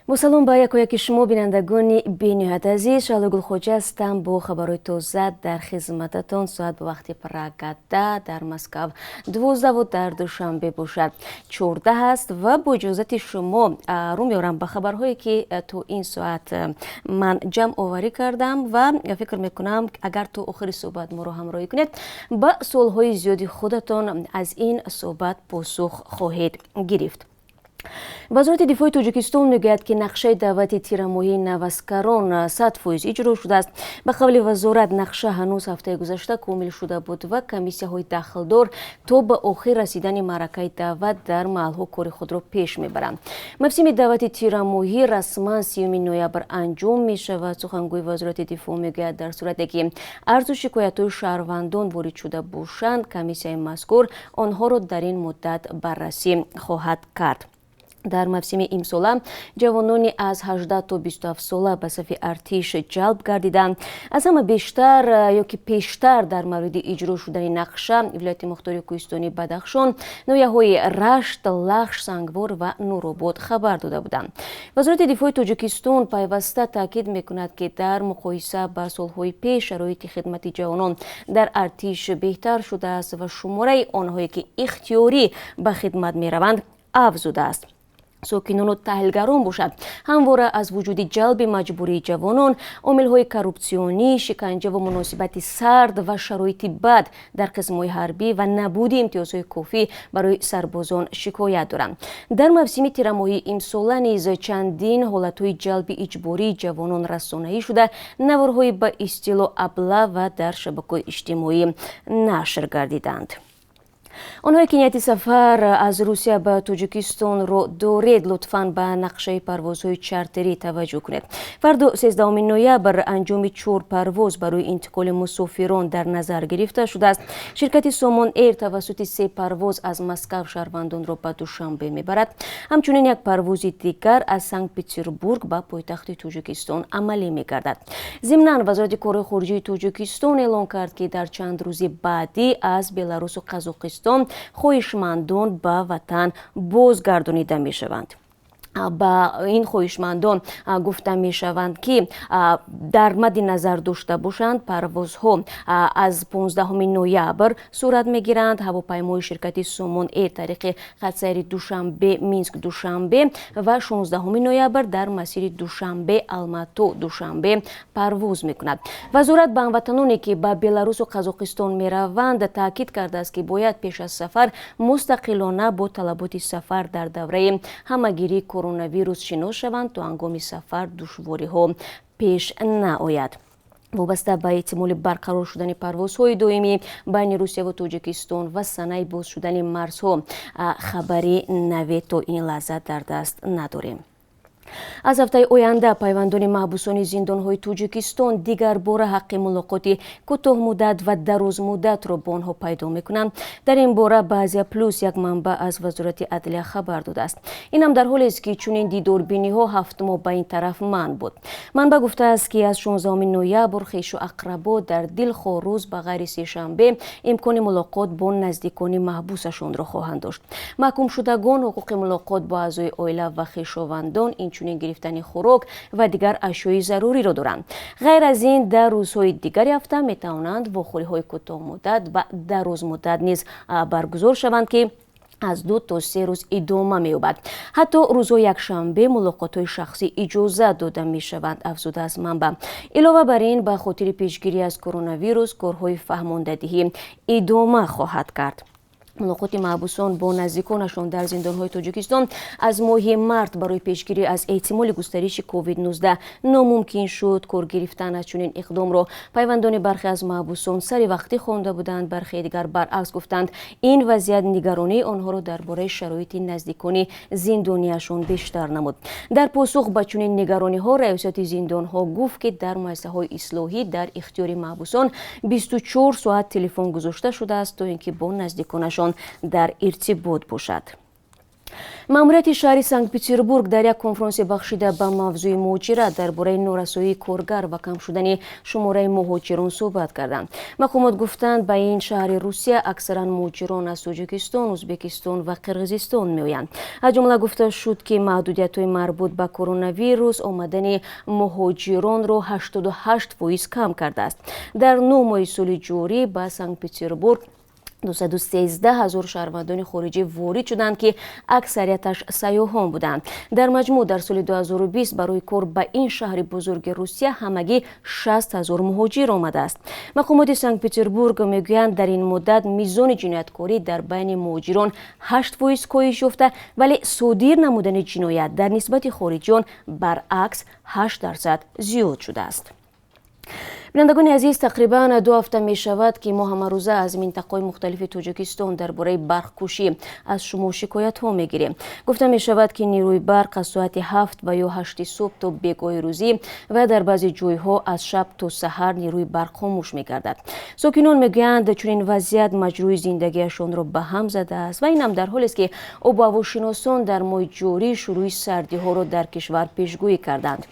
با سلام با یکی شما بینندگان بینیهت عزیز، شالو گلخوجه هستم با خبرهای تازه در خدمتتان. ساعت به وقتی پراگنده در مسکو 12 و در دوشنبه باشد 14 است و با اجازت شما رو میارم به خبرهایی که تو این ساعت من جمع آوری کردم و فکر میکنم اگر تو آخر صحبت ما رو همراهی کنید با سوالهای زیادی خودتان از این صحبت پاسخ خواهید گرفت. وزارت دفاع تاجیکستان میگوید که نقشه دعوت تیرماهی نوسکران 100% اجرا شده است. به قول وزارت نقشه هنوز هفته گذشته کامل شده بود و کمیسی‌های داخلدار تا به آخر رسیدن معرکه دعوت در محل‌ها کار خود را پیش میبرند. موسم دعوت تیرماهی رسما 30 نوامبر انجام میشود. سخنگوی وزارت دفاع میگوید در صورتی که عرض و شکایت‌های شهروندان وارد شده باشند کمیسیای مذکور آنها را در این مدت بررسی خواهد کرد. در موسم امسال جوانانی از 18 تا 27 ساله به صف ارتش جلب گردیدند. از همه بیشتر یا که پیشتر در مورد اجرا شدن نقشه ولایت مختار کوهستانی بدخشان، ناحیه‌های رشت، لخش، سنگوار و نورآباد خبر داده بودند. وزارت دفاع تاجیکستان پیوسته تاکید میکند که در مقایسه با سالهای پیش شرایط خدمت جوانان در ارتش بهتر شده است و شماره آنهایی که اختیاری به خدمت میروند افزوده است. ساکنان و تحلیلگران باشد همواره از وجود جلب مجبوری جوانان، عامل‌های کروپسیونی، شکنجه و مناسبت سرد و شرایط بد در قسم‌های حربی و نبود امتیازهای کافی برای سربازان شکایت دارند. در موسم تیرماهی امسال نیز چندین حالت‌های جلب اجباری جوانان رسانه‌ای شده، نوارهای به اصطلاح ابله و در شبکه‌های اجتماعی نشر گردیدند. آنهایی که نیت سفر از روسیه به تاجیکستان را دارید لطفاً به نقشه پروازهای چارتری توجه کنید. فردا 13 نوامبر انجام 4 پرواز برای انتقال مسافران در نظر گرفته شده است. شرکت سامان ایر توسط 3 پرواز از مسکو شهروندان را به دوشنبه میبرد. همچنین یک پرواز دیگر از سنت پترزبورگ به پایتخت تاجیکستان عملی میگردد. ضمناً وزارت کار خارجه تاجیکستان اعلام کرد که در چند روز بعدی از بلاروس و قزاقستان خواهشمندان به وطن بازگردانیده می شوند. با این خواهشمندان گفته می شوند که در مد نظر داشته باشند پروازها از 15 نوامبر صورت می گیرند. هواپیمای شرکت سامان ایر طریق خط سیر دوشنبه مینسک دوشنبه و 16 نوامبر در مسیر دوشنبه الماتو دوشنبه پرواز می کند. وزارت به هموطنانی که به بلاروس و قزاقستان می روند تاکید کرده است که باید پیش از سفر مستقلانه با طلبات سفر در دوره همهگیری کرونا ویروس شناس شوند تا هنگام سفر دشواری ها پیش نآید. وابسته به احتمال برقرار شدن پروازهای دائمی بین روسیه و تاجیکستان و سنه باز شدن مرزها خبری نوی تا این لحظه در دست نداریم. از هفته آینده پیوندان محبوسان زندان‌های تاجیکستان دیگر باره حق ملاقات کوتاه مدت و دراز مدت را با آنها پیدا می‌کنند. در این باره بعضی پلوس یک منبع از وزارت عدلیه خبر داده است. این هم در حالی است که چنین دیداربینی‌ها 7 ماه به این طرف منع بود. منبع گفته است که از 16 نوامبر خویش و اقربا در دلخواه روز به غیر سه‌شنبه امکان ملاقات با نزدیکان محبوسشان را خواهند داشت. محکوم شدگان حقوق ملاقات با اعضای عائله و خویشاوندان چنین گرفتن خوراک و دیگر اشیای ضروری را دارند. غیر از این در روزهای دیگری هفته می توانند واخوری‌های کوتاه مدت و دراز مدت نیز برگزار شوند که از 2 تا 3 روز ادامه می‌یابد. حتی روزهای یکشنبه ملاقات‌های شخصی اجازه داده می‌شوند افزوده از منبع. علاوه بر این به خاطر پیشگیری از کرونا ویروس کارهای فهماندهی ادامه خواهد کرد. ملاقات محبوسان با نزدیکانشان در زندان‌های تاجیکستان از ماه مارس برای پیشگیری از احتمال گسترش کووید 19 ناممکن شد. کار گرفتن از چنین اقدام را پیوندان برخی از محبوسان سری وقتی خوانده بودند، برخی دیگر برعکس گفتند این وضعیت نگرانی آنها را درباره شرایط نزدیکان زندانیشان بیشتر نمود. در پاسخ به چنین نگرانی‌ها ریاست زندان‌ها گفت که در مؤسسه‌های اصلاحی در اختیار محبوسان 24 ساعت تلفن گذاشته شده است تا اینکه با نزدیکانشان در ارتباط باشد. маъмурияти шаҳри Санкт-Петербург дар як конфронсе бахшида ба мавзӯи муҳоҷират дар бораи норасоии коргар ва кам шудани шумораи муҳоҷирон суҳбат карданд. мақомот гуфтанд ба ин шаҳри Русия аксаран муҳоҷирон аз Тоҷикистон, Узбекистон ва Қирғизистон меоянд. аз ҷумла гуфта шуд ки маҳдудиятҳои марбут ба коронавирус омадани муҳоҷиронро 88% кам кардааст. дар 9 моҳи соли ҷорӣ ба Санкт-Петербург 213,000 шаҳрвандони хориҷӣ ворид шуданд ки аксарияташ сайёҳон буданд. дар маҷмӯъ дар соли 2020 барои кор ба ин шаҳри бузурги Русия ҳамагӣ 60,000 муҳоҷир омадааст. мақомоти Санкт-Петербург мегӯянд дар ин муддат мизони ҷинояткорӣ дар байни муҳоҷирон 8% коҳиш ёфта, вале содир намудани ҷиноят дар нисбати хориҷиён баръакс 8% зиёд шудааст. бинандагони азиз, тақрибан 2 ҳафта мешавад ки мо ҳамарӯза аз минтақаҳои мухталифи Тоҷикистон дар бораи барқкушӣ аз шумо шикоятҳо мегирем. гуфта мешавад ки нерӯи барқ аз соати 7 ва ё 8 субҳ то бегоҳи рӯзӣ ва дар баъзе ҷойҳо аз шаб то саҳар нерӯи барқ хомӯш мегардад. сокинон мегӯянд чунин вазъият маҷрӯи зиндагиашонро ба ҳам задааст ва инам дар ҳолест ки обу ҳавошиносон дар моҳи ҷорӣ шурӯи сардиҳоро дар кишвар пешгӯӣ карданд.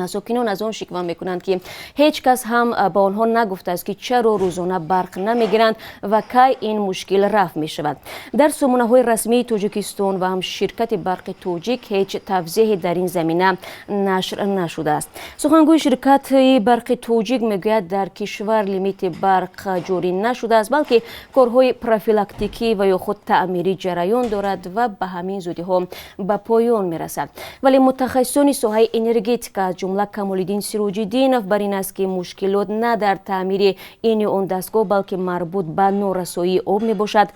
сокинон аз он шиква мекунанд ки ҳеҷ кас ҳам ба онҳо нагуфтааст ки чаро рӯзона барқ намегиранд ва кай ин мушкил рафъ мешавад. дар сомонаҳои расмии Тоҷикистон ва ҳам ширкати барқи тоҷик ҳеҷ тавзеҳе дар ин замина нашр нашудааст. сухангӯи ширкати барқи тоҷик мегӯяд дар кишвар лимити барқ ҷорӣ нашудааст, балки корҳои профилактикӣ ва ё худ таъмирӣ ҷараён дорад ва ба ҳамин зудиҳо ба поён мерасад. вале мутахассисони соҳаи энергетика ҷумла Камолиддин Сироҷиддинов бар ин аст ки мушкилот на дар таъмири ин ё он дастгоҳ, балки марбут ба норасоии об мебошад.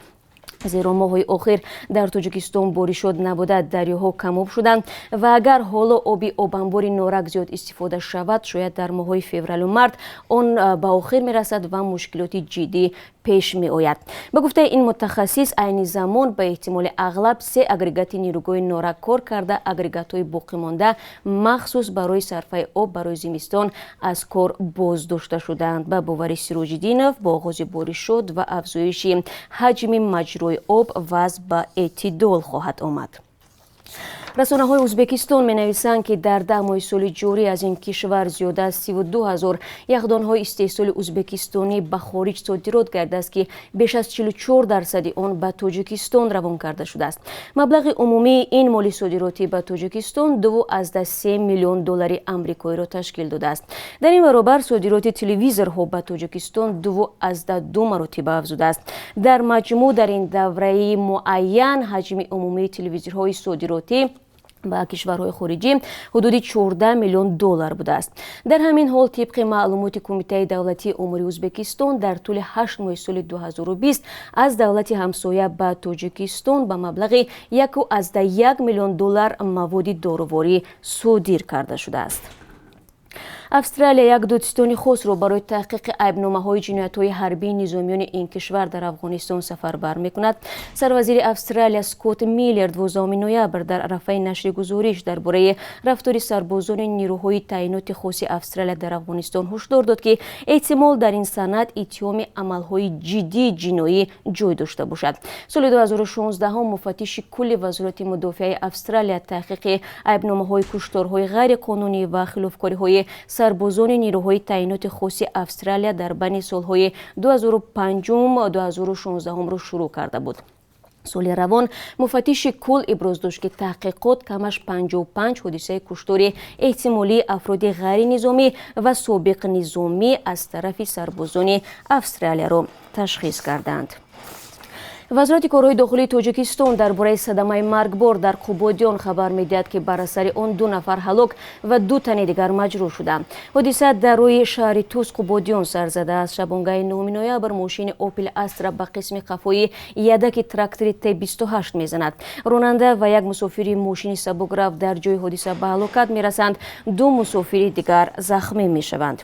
зеро моҳҳои охир дар Тоҷикистон боришот набуда, дарёҳо камоб шуданд ва агар ҳоло оби обанбори норак зиёд истифода шавад, шояд дар моҳҳои февралу март он ба охир мерасад ва мушкилоти ҷиддӣ пеш меояд. ба гуфтаи ин мутахассис, айни замон ба эҳтимоли ағлаб 3 агрегати нерӯгоҳи норак кор карда, агрегатҳои боқимонда махсус барои сарфаи об барои зимистон аз кор боздошта шуданд. ба бовари Сироҷиддинов, бо оғози боришот ва афзоиши ҳаҷми маҷрои об вазъ ба эътидол хоҳад омад. расонаҳои Узбекистон менависанд ки дар 10 моҳи соли ҷорӣ аз ин кишвар зиёда аз 32,000 яхдонҳои истеҳсоли ӯзбекистонӣ ба хориҷ содирот гардааст ки беш аз 44% он ба Тоҷикистон равон карда шудааст. маблағи умумии ин моли содиротӣ ба Тоҷикистон 2,3 миллион доллари амрикоиро ташкил додааст. дар ин баробар содироти телевизорҳо ба Тоҷикистон 2,2 маротиба афзудааст. дар маҷмӯъ дар ин давраи муайян ҳаҷми умумии телевизорҳои содиротӣ ба кишварҳои хориҷӣ ҳудуди 14 миллион доллар будааст. дар ҳамин ҳол тибқи маълумоти Кумитаи давлатии умури Ӯзбекистон дар тӯли 8 моҳи соли 2020 аз давлати ҳамсоя ба Тоҷикистон ба маблағи 1,1 миллион доллар маводи доруворӣ содир карда шудааст. австралия як додистони хосро барои таҳқиқи айбномаҳои ҷиноятҳои ҳарбии низомиёни ин кишвар дар Афғонистон сафарбар мекунад. сарвазири Австралия Скотт Миллер 12 ноябр дар арафаи нашри гузориш дар бораи рафтори сарбозони нирӯҳои таъиноти хоси Австралия дар Афғонистон ҳушдор дод ки эҳтимол дар ин санад иттиҳоми амалҳои ҷиддии ҷиноӣ ҷой дошта бошад. соли 2016 муфаттиши кулли вазорати мудофиаи Австралия таҳқиқи айбномаҳои кушторҳои ғайриқонунӣ ва хилофкориҳои сарбозони нирӯҳои таъиноти хоси Австралия дар байни солҳои 2005-2016 шурӯъ карда буд. соли равон муфаттиши кул иброз дошт ки таҳқиқот камаш 55 ҳодисаи куштори эҳтимолии афроди ғайринизомӣ ва собиқнизомӣ аз тарафи сарбозони Австралияро ташхис карданд. вазорати корҳои дохилии Тоҷикистон дар бораи садамаи маргбор дар Қубодиён хабар медиҳад ки бар асари он 2 нафар ҳалок ва 2 тани дигар маҷрӯҳ шуданд. ҳодиса дар рӯи шаҳри Туз Қубодиён сар задааст. шабонгаи 9 ноябр мошини Opel Astra ба қисми қафои ядаки трактори Т28 мезанад. ронанда ва як мусофири мошини сабукрав дар ҷои ҳодиса ба ҳалокат мерасанд. 2 мусофири дигар захмӣ мешаванд.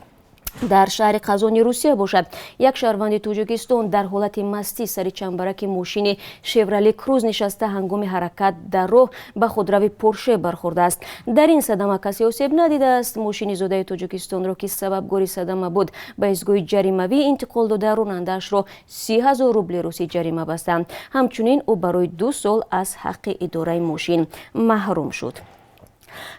дар шаҳри қазони русия бошад. Як шаҳрванди тоҷикистон дар ҳолати мастӣ сари чамбараки мошини шевроле круз нишаста ҳангоми ҳаракат дар роҳ ба худрави порше бархӯрдааст. Дар ин садама касе осеб надидааст. мошини зодаи тоҷикистонро ки сабабгори садама буд ба изгоҳи ҷаримавӣ интиқол дода, ронандаашро 30 000 рубли русӣ ҷарима бастанд. ҳамчунин ӯ барои 2 сол аз ҳаққи идораи мошин маҳрум шуд.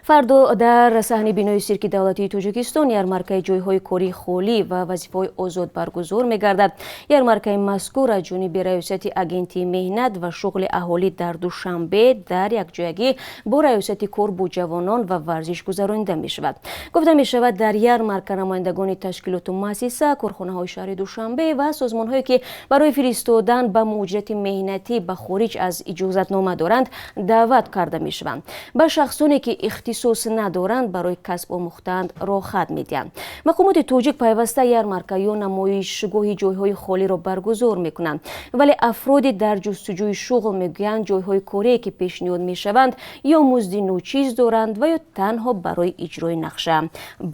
фардо дар саҳни бинои сирки давлатии тоҷикистон ярмаркаи ҷойҳои кори холӣ ва вазифаҳои озод баргузор мегардад. ярмаркаи мазкур аз ҷониби раёсати агентии меҳнат ва шуғли аҳолӣ дар душанбе дар якҷоягӣ бо раёсати кор бо ҷавонон ва варзиш гузаронида мешавад. гуфта мешавад, дар ярмарка намояндагони ташкилоту муассиса, корхонаҳои шаҳри душанбе ва созмонҳое ки барои фиристодан ба муоҷирати меҳнатӣ ба хориҷ аз иҷозатнома доранд даъват карда мешаванд. ба шахсоне ки ихтисос надоранд барои касб омӯхтанд рохат медиҳанд. мақомоти тоҷик пайваста ярмарка ё намоишгоҳи ҷойҳои холиро баргузор мекунанд, вале афроди дар ҷустуҷӯи шуғл мегӯянд ҷойҳои корие ки пешниҳод мешаванд ё музди ночиз доранд ва ё танҳо барои иҷрои нақша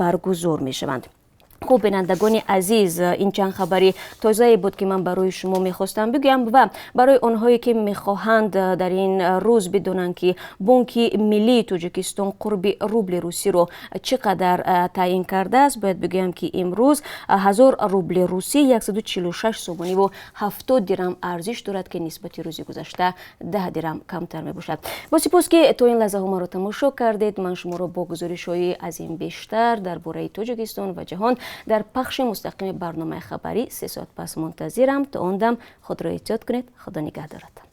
баргузор мешаванд. хуб бинандагони азиз, ин чанд хабари тозае буд ки ман барои шумо мехостам бигӯям ва барои онҳое ки мехоҳанд дар ин рӯз бидонанд ки бонки миллии тоҷикистон қурби рубли русиро чӣ қадар таъин кардааст, бояд бигӯям ки имрӯз 1000 рубли русӣ 146 сомониву 70 дирам арзиш дорад ки нисбати рӯзи гузашта 10 дирам камтар мебошад. бо сипос ки то ин лаҳзаҳо маро тамошо кардед, ман шуморо бо гузоришҳои аз ин бештар дар бораи тоҷикистон ва ҷаҳон дар пахши мустақими барномаи хабарӣ 3 соат пас мунтазирам. то он дам худро эҳтиёт кунед. худо нигаҳдорад.